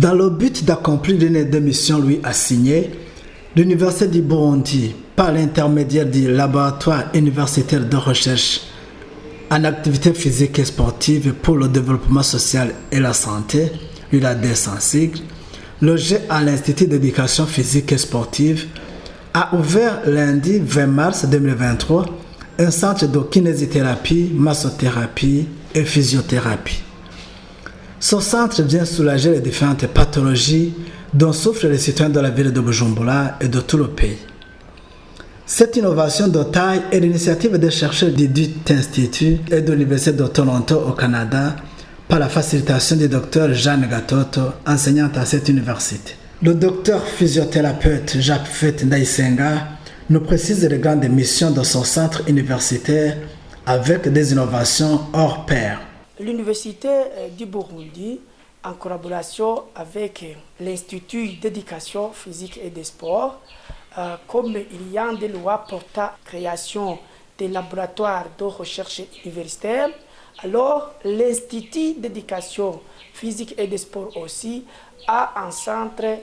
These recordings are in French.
Dans le but d'accomplir l'une des missions lui assignées, l'Université du Burundi, par l'intermédiaire du laboratoire universitaire de recherche en activité physique et sportive pour le développement social et la santé, l'ULADES en sigle, logé à l'Institut d'éducation physique et sportive, a ouvert lundi 20 mars 2023 un centre de kinésithérapie, massothérapie et physiothérapie. Ce centre vient soulager les différentes pathologies dont souffrent les citoyens de la ville de Bujumbura et de tout le pays. Cette innovation de taille est l'initiative des chercheurs du dit institut et de l'Université de Toronto au Canada par la facilitation du docteur Jeanne Gatoto, enseignante à cette université. Le docteur physiothérapeute Japhet Ndaïsenga nous précise les grandes missions de son centre universitaire avec des innovations hors pair. L'Université du Burundi, en collaboration avec l'Institut d'éducation physique et des sports, comme il y a des lois portant création des laboratoires de recherche universitaire, alors l'Institut d'éducation physique et des sports aussi a un centre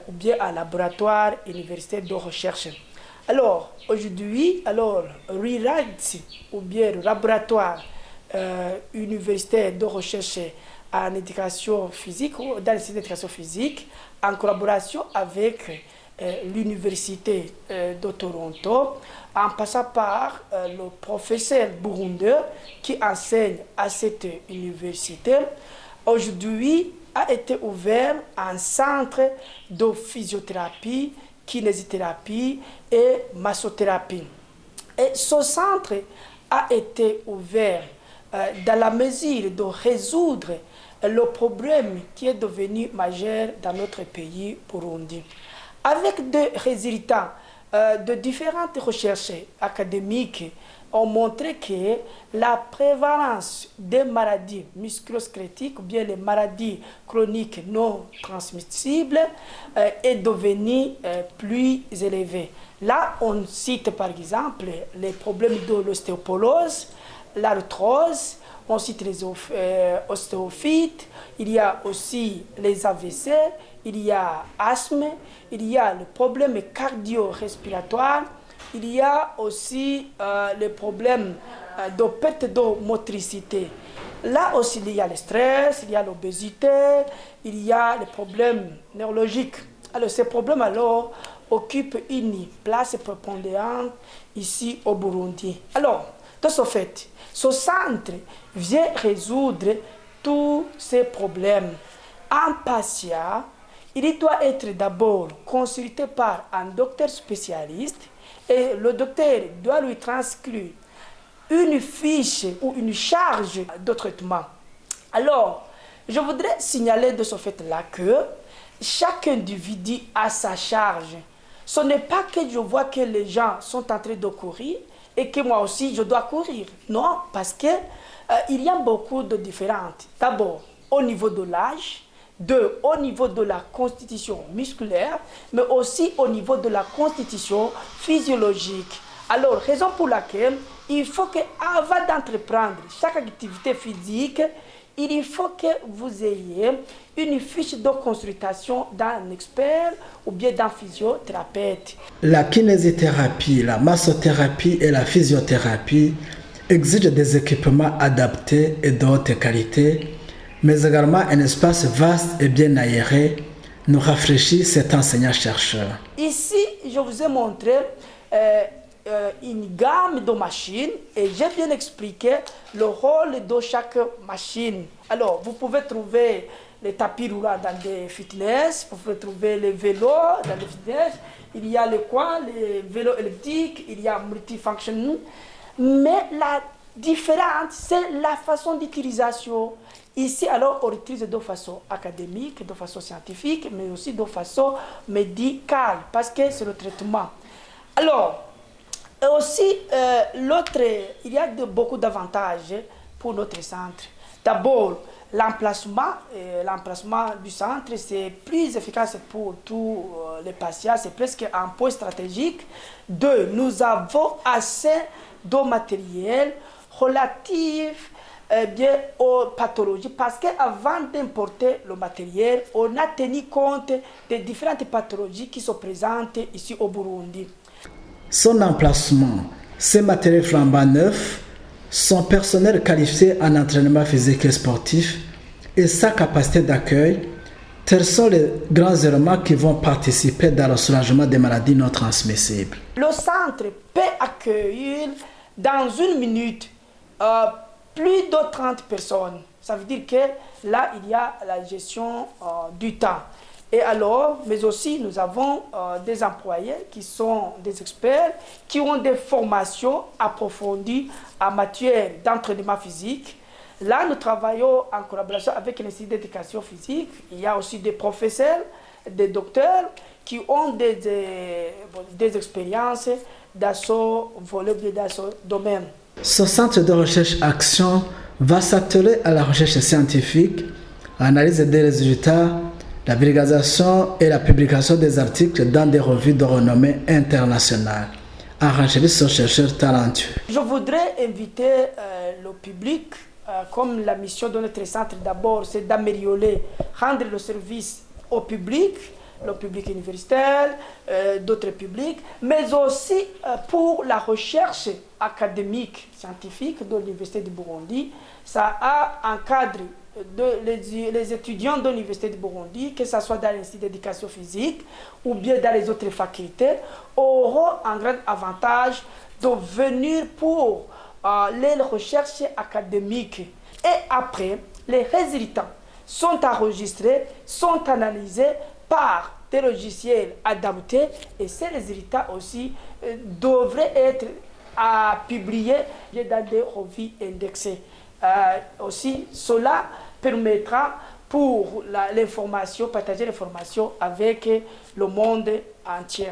ou bien un laboratoire universitaire de recherche. Alors aujourd'hui, RIRAD ou bien le laboratoire universitaire de recherche en éducation physique ou dans l'Institut d'éducation physique en collaboration avec l'Université de Toronto, en passant par le professeur burundais qui enseigne à cette université. Aujourd'hui a été ouvert un centre de physiothérapie, kinésithérapie et massothérapie. Et ce centre a été ouvert dans la mesure de résoudre le problème qui est devenu majeur dans notre pays, Burundi. Avec des résultats de différentes recherches académiques ont montré que la prévalence des maladies musculo-squelettiques ou bien les maladies chroniques non transmissibles est devenue plus élevée. Là, on cite par exemple les problèmes de l'ostéoporose, l'arthrose, on cite les ostéophytes, il y a aussi les AVC, il y a asthme, il y a le problème cardio-respiratoire, il y a aussi les problèmes de perte de motricité. Là aussi, il y a le stress, il y a l'obésité, il y a les problèmes neurologiques. Alors, ces problèmes occupent une place prépondérante ici au Burundi. Alors, de ce fait, ce centre vient résoudre tous ces problèmes. Un patient, il doit être d'abord consulté par un docteur spécialiste et le docteur doit lui transcrire une fiche ou une charge de traitement. Alors, je voudrais signaler de ce fait-là que chaque individu a sa charge. Ce n'est pas que je vois que les gens sont en train de courir et que moi aussi je dois courir. Non, parce que il y a beaucoup de différences. D'abord, au niveau de l'âge, deux, au niveau de la constitution musculaire, mais aussi au niveau de la constitution physiologique. Alors, raison pour laquelle il faut qu'avant d'entreprendre chaque activité physique, il faut que vous ayez une fiche de consultation d'un expert ou bien d'un physiothérapeute. La kinésithérapie, la massothérapie et la physiothérapie exigent des équipements adaptés et de haute qualité, mais également un espace vaste et bien aéré, nous rafraîchit cet enseignant-chercheur. Ici, je vous ai montré une gamme de machines et j'ai bien expliqué le rôle de chaque machine. Alors, vous pouvez trouver les tapis roulants dans des fitness, vous pouvez trouver les vélos dans des fitness, il y a les vélos elliptiques, il y a multifunction, mais la différence, c'est la façon d'utilisation. Ici, alors, on utilise de façon académique, de façon scientifique, mais aussi de façon médicale, parce que c'est le traitement. Alors, aussi, il y a beaucoup d'avantages pour notre centre. D'abord, l'emplacement du centre, c'est plus efficace pour tous les patients, c'est presque un point stratégique. Deux, nous avons assez de matériel relatif aux pathologies, parce qu'avant d'importer le matériel, on a tenu compte des différentes pathologies qui sont présentes ici au Burundi. Son emplacement, ses matériels flambant neufs, son personnel qualifié en entraînement physique et sportif et sa capacité d'accueil, tels sont les grands éléments qui vont participer dans le soulagement des maladies non transmissibles. Le centre peut accueillir dans une minute plus de 30 personnes. Ça veut dire que là, il y a la gestion du temps. Et alors, mais aussi, nous avons des employés qui sont des experts, qui ont des formations approfondies en matière d'entraînement physique. Là, nous travaillons en collaboration avec l'Institut d'éducation physique. Il y a aussi des professeurs, des docteurs qui ont des expériences dans ce volet, dans ce domaine. Ce centre de recherche-action va s'atteler à la recherche scientifique, analyse des résultats, la vulgarisation et la publication des articles dans des revues de renommée internationale. Enregistrer ce chercheur talentueux. Je voudrais inviter le public, comme la mission de notre centre d'abord, c'est d'améliorer, rendre le service au public, le public universitaire, d'autres publics, mais aussi pour la recherche académique, scientifique de l'Université du Burundi. Ça a un cadre les étudiants de l'Université du Burundi, que ce soit dans l'Institut d'éducation physique ou bien dans les autres facultés, auront un grand avantage de venir pour les recherches académiques. Et après, les résultats sont enregistrés, sont analysés par des logiciels adaptés et ces résultats aussi devraient être publiés dans des revues indexées. Aussi, cela permettra pour l'information, partager l'information avec le monde entier.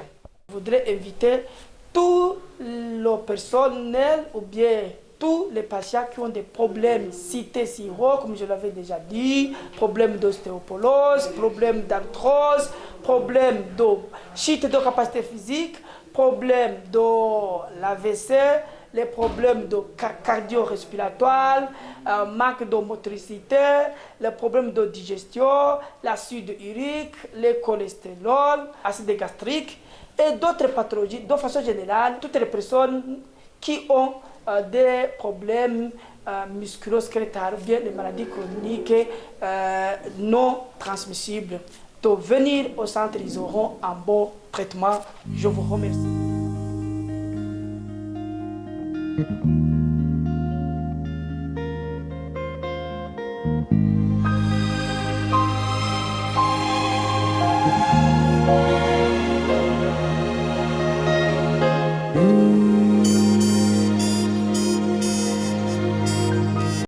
Je voudrais inviter tout le personnel ou bien tous les patients qui ont des problèmes cités si hauts, comme je l'avais déjà dit, problèmes d'ostéoporose, problèmes d'arthrose, problèmes de chute de capacité physique, problèmes de l'AVC, les problèmes de cardio-respiratoire, manque de motricité, les problèmes de digestion, l'acide urique, le cholestérol, acide gastrique et d'autres pathologies. De façon générale, toutes les personnes qui ont des problèmes musculo-squelettards, bien les maladies chroniques non transmissibles, de venir au centre, ils auront un bon traitement. Je vous remercie.